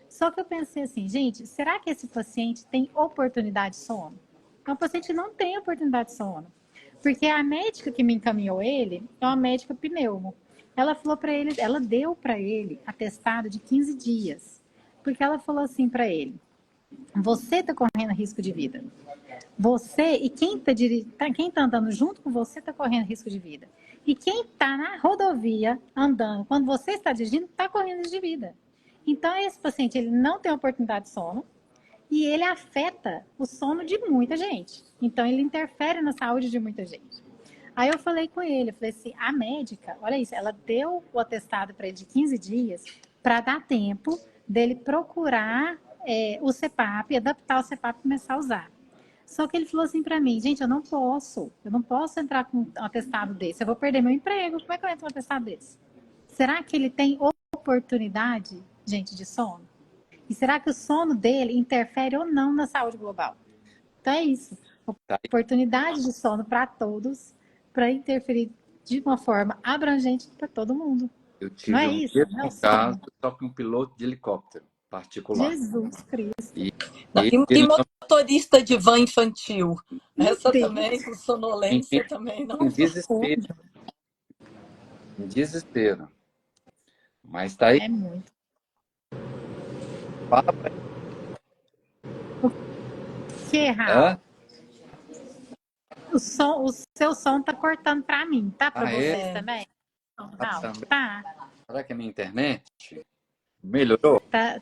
Só que eu pensei assim, gente, será que esse paciente tem oportunidade de sono? É um paciente que não tem oportunidade de sono. Porque a médica que me encaminhou ele é uma médica pneumo. Ela falou para ele, ela deu para ele atestado de 15 dias. Porque ela falou assim para ele: você está correndo risco de vida. Você e quem tá andando junto com você está correndo risco de vida. E quem está na rodovia andando, quando você está dirigindo, está correndo risco de vida. Então, esse paciente ele não tem oportunidade de sono e ele afeta o sono de muita gente. Então, ele interfere na saúde de muita gente. Aí eu falei com ele, eu falei assim, a médica, olha isso, ela deu o atestado para ele de 15 dias para dar tempo dele procurar o CPAP, adaptar o CPAP e começar a usar. Só que ele falou assim para mim, gente, eu não posso entrar com um atestado desse, eu vou perder meu emprego, como é que eu entro com um atestado desse? Será que ele tem oportunidade, gente, de sono? E será que o sono dele interfere ou não na saúde global? Então é isso, oportunidade de sono para todos, para interferir de uma forma abrangente para todo mundo. Eu tive não é um isso? Não é o caso, sono? só que um piloto de helicóptero particular. Jesus Cristo. E E motorista de van infantil. Essa Deus. também, com sonolência, também não. em desespero. Em desespero. Mas tá aí. É muito. Fala pra Que errado. O seu som tá cortando para mim, tá? Para vocês também? Não, também. tá. Será que a minha internet melhorou? Tá.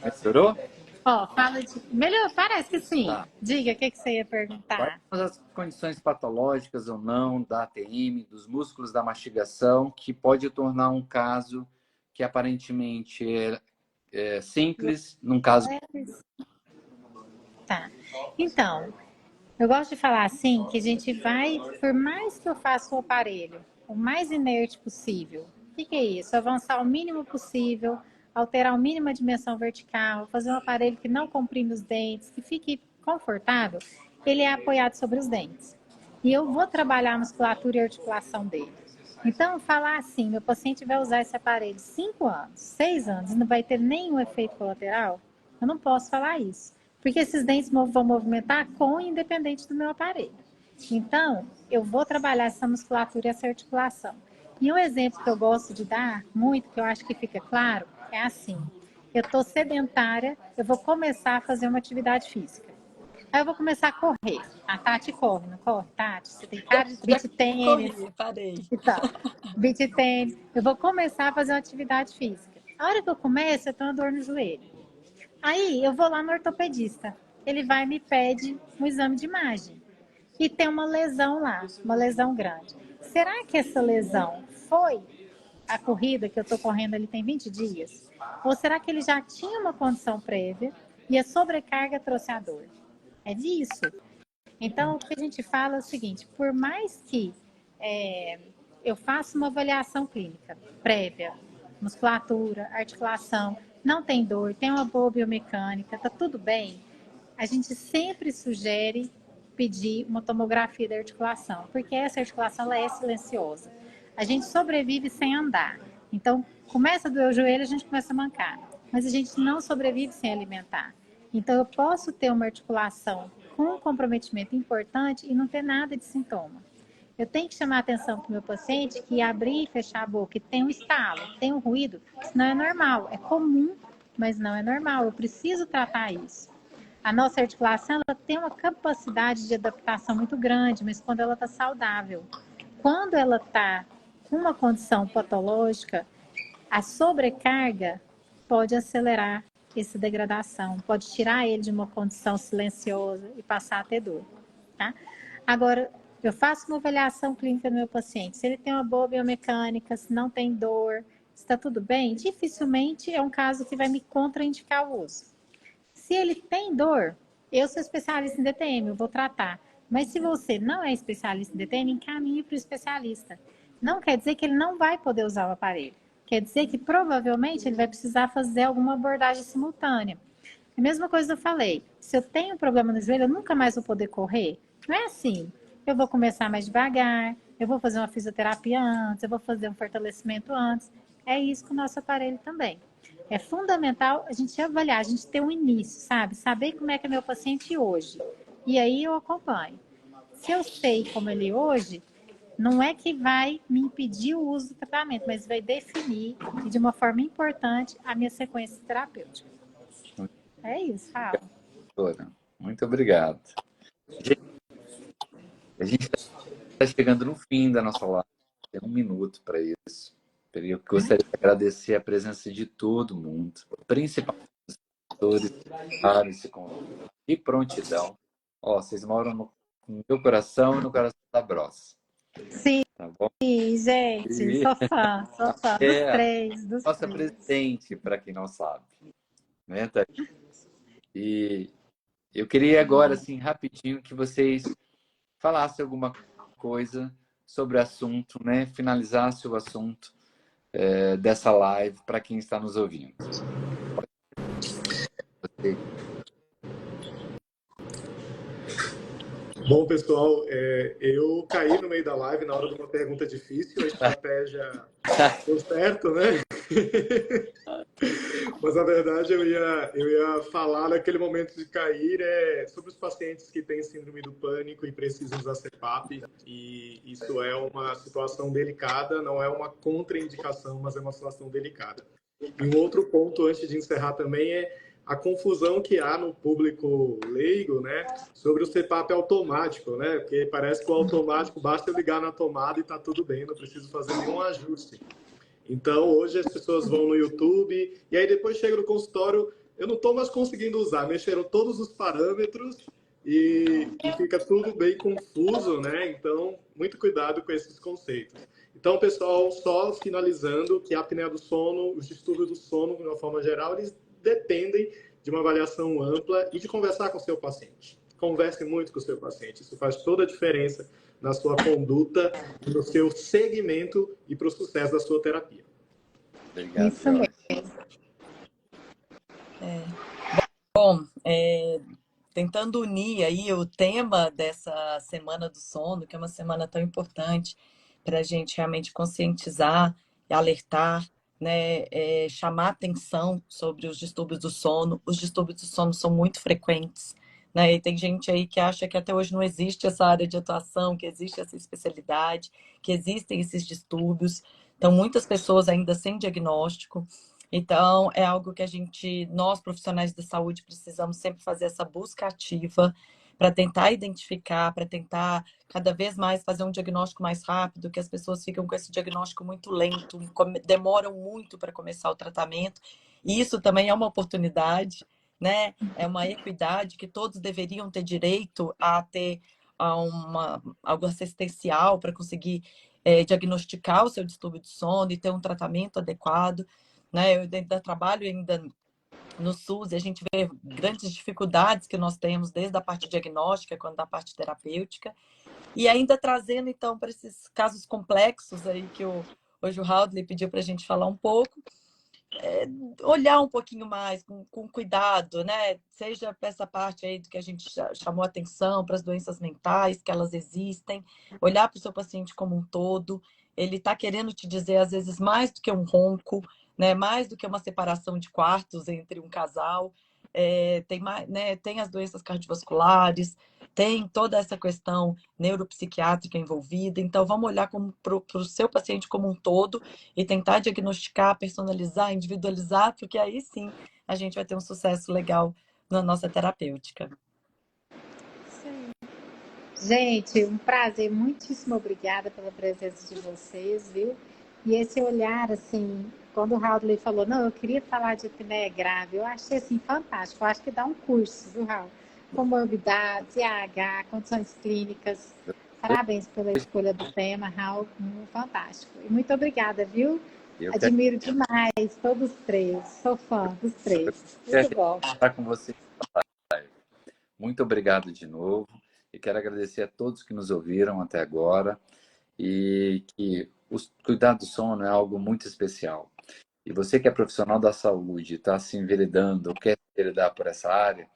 Melhorou? Ó, fala de... Melhor, parece que sim. Tá. Diga, o que você ia perguntar? Quais são as condições patológicas ou não da ATM, dos músculos da mastigação, que pode tornar um caso que aparentemente é simples, num caso... Tá. Então, eu gosto de falar assim, que a gente vai, por mais que eu faça o aparelho o mais inerte possível, o que é isso? Avançar o mínimo possível, alterar o mínimo a dimensão vertical, fazer um aparelho que não comprime os dentes, que fique confortável, ele é apoiado sobre os dentes. E eu vou trabalhar a musculatura e a articulação dele. Então, falar assim, meu paciente vai usar esse aparelho 5 anos, 6 anos e não vai ter nenhum efeito colateral, eu não posso falar isso. Porque esses dentes vão movimentar com independente do meu aparelho. Então, eu vou trabalhar essa musculatura e essa articulação. E um exemplo que eu gosto de dar muito, que eu acho que fica claro, é assim. Eu estou sedentária, eu vou começar a fazer uma atividade física. Aí eu vou começar a correr. A Tati corre, não corre? Tati, você tem cara de beach tênis. Parei. Então, beach tênis. Eu vou começar a fazer uma atividade física. A hora que eu começo, eu tenho uma dor no joelho. Aí eu vou lá no ortopedista. ele vai e me pede um exame de imagem. E tem uma lesão lá, uma lesão grande. Será que essa lesão foi a corrida que eu estou correndo ali tem 20 dias? Ou será que ele já tinha uma condição prévia e a sobrecarga trouxe a dor? É disso. Então, o que a gente fala é o seguinte, por mais que eu faça uma avaliação clínica prévia, musculatura, articulação, não tem dor, tem uma boa biomecânica, tá tudo bem, a gente sempre sugere pedir uma tomografia da articulação, porque essa articulação ela é silenciosa. A gente sobrevive sem andar. Então, começa a doer o joelho, a gente começa a mancar. Mas a gente não sobrevive sem alimentar. Então, eu posso ter uma articulação com um comprometimento importante e não ter nada de sintoma. Eu tenho que chamar a atenção para o meu paciente que abrir e fechar a boca, que tem um estalo, tem um ruído, isso não é normal. É comum, mas não é normal. Eu preciso tratar isso. A nossa articulação ela tem uma capacidade de adaptação muito grande, mas quando ela está saudável. Quando ela está com uma condição patológica, a sobrecarga pode acelerar essa degradação, pode tirar ele de uma condição silenciosa e passar a ter dor. Tá? Agora, eu faço uma avaliação clínica do meu paciente. Se ele tem uma boa biomecânica, se não tem dor, se está tudo bem, dificilmente é um caso que vai me contraindicar o uso. Se ele tem dor, eu sou especialista em DTM, eu vou tratar. Mas se você não é especialista em DTM, encaminhe para o especialista. Não quer dizer que ele não vai poder usar o aparelho. Quer dizer que provavelmente ele vai precisar fazer alguma abordagem simultânea. A mesma coisa eu falei. Se eu tenho um problema no joelho, eu nunca mais vou poder correr. Não é assim. Eu vou começar mais devagar, eu vou fazer uma fisioterapia antes, eu vou fazer um fortalecimento antes. É isso com o nosso aparelho também. É fundamental a gente avaliar, a gente ter um início, sabe? Saber como é que é meu paciente hoje. E aí eu acompanho. Se eu sei como ele é hoje, não é que vai me impedir o uso do tratamento, mas vai definir, e de uma forma importante, a minha sequência terapêutica. É isso, Raul. Doutora, muito obrigado. A gente está chegando no fim da nossa live. Tem um minuto para isso. Eu gostaria de agradecer a presença de todo mundo, principalmente os atores, esse convite e prontidão. Ó, vocês moram no meu coração e no coração da Bros. Sim, tá bom? gente, sou fã dos três. Nossa presidente, para quem não sabe. Né, Tati? E eu queria agora, assim, rapidinho, que vocês falassem alguma coisa sobre o assunto, né? Finalizasse o assunto dessa live para quem está nos ouvindo. Bom, pessoal, eu caí no meio da live na hora de uma pergunta difícil, a estratégia deu certo, né? Mas, na verdade, eu ia falar naquele momento de cair sobre os pacientes que têm síndrome do pânico e precisam usar CPAP. E isso é uma situação delicada, não é uma contraindicação, mas é uma situação delicada. E um outro ponto, antes de encerrar também, é a confusão que há no público leigo, né, sobre o CPAP automático, né? Porque parece que o automático basta eu ligar na tomada e está tudo bem, não preciso fazer nenhum ajuste. Então, hoje as pessoas vão no YouTube e aí depois chega no consultório, eu não estou mais conseguindo usar, mexeram todos os parâmetros e fica tudo bem confuso, né? Então, muito cuidado com esses conceitos. Então, pessoal, só finalizando que a apneia do sono, os distúrbios do sono, de uma forma geral, eles dependem de uma avaliação ampla e de conversar com o seu paciente. Converse muito com o seu paciente, isso faz toda a diferença na sua conduta, no seu segmento e para o sucesso da sua terapia. Obrigado. Isso mesmo. Bom, tentando unir aí o tema dessa Semana do Sono, que é uma semana tão importante para a gente realmente conscientizar, alertar, né, chamar atenção sobre os distúrbios do sono. Os distúrbios do sono são muito frequentes, né? E tem gente aí que acha que até hoje não existe essa área de atuação, que existe essa especialidade, que existem esses distúrbios. Então, muitas pessoas ainda sem diagnóstico. Então, é algo que nós profissionais da saúde, precisamos sempre fazer essa busca ativa para tentar identificar, para tentar cada vez mais fazer um diagnóstico mais rápido, que as pessoas ficam com esse diagnóstico muito lento, demoram muito para começar o tratamento. E isso também é uma oportunidade, né? É uma equidade que todos deveriam ter direito a ter algo assistencial para conseguir diagnosticar o seu distúrbio de sono e ter um tratamento adequado, né? Eu ainda trabalho ainda no SUS e a gente vê grandes dificuldades que nós temos desde a parte diagnóstica quanto da parte terapêutica. E ainda trazendo, então, para esses casos complexos aí que hoje o Haldley pediu para a gente falar um pouco, olhar um pouquinho mais, com cuidado, né? Seja para essa parte aí do que a gente chamou atenção, para as doenças mentais, que elas existem, olhar para o seu paciente como um todo. Ele está querendo te dizer, às vezes, mais do que um ronco, né? Mais do que uma separação de quartos entre um casal. Tem as doenças cardiovasculares, tem toda essa questão neuropsiquiátrica envolvida. Então, vamos olhar para o seu paciente como um todo e tentar diagnosticar, personalizar, individualizar, porque aí sim a gente vai ter um sucesso legal na nossa terapêutica. Gente, um prazer, muitíssimo obrigada pela presença de vocês, viu? E esse olhar, assim, quando o Haldley falou, não, eu queria falar de apneia grave, eu achei, assim, fantástico. Eu acho que dá um curso, viu, Raul? Comorbidades, IAH, condições clínicas. Parabéns pela escolha do tema, Raul, fantástico. E muito obrigada, viu? Admiro demais todos os três, sou fã dos três. Muito bom. Estar com você. Muito obrigado de novo. E quero agradecer a todos que nos ouviram até agora e que o cuidado do sono é algo muito especial. E você que é profissional da saúde, está se enveredando ou quer se enveredar por essa área,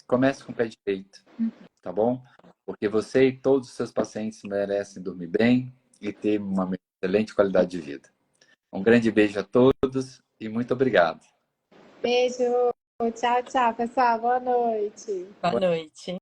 comece com o pé direito, tá bom? Porque você e todos os seus pacientes merecem dormir bem e ter uma excelente qualidade de vida. Um grande beijo a todos e muito obrigado. Beijo. Tchau, tchau, pessoal. Boa noite. Boa noite.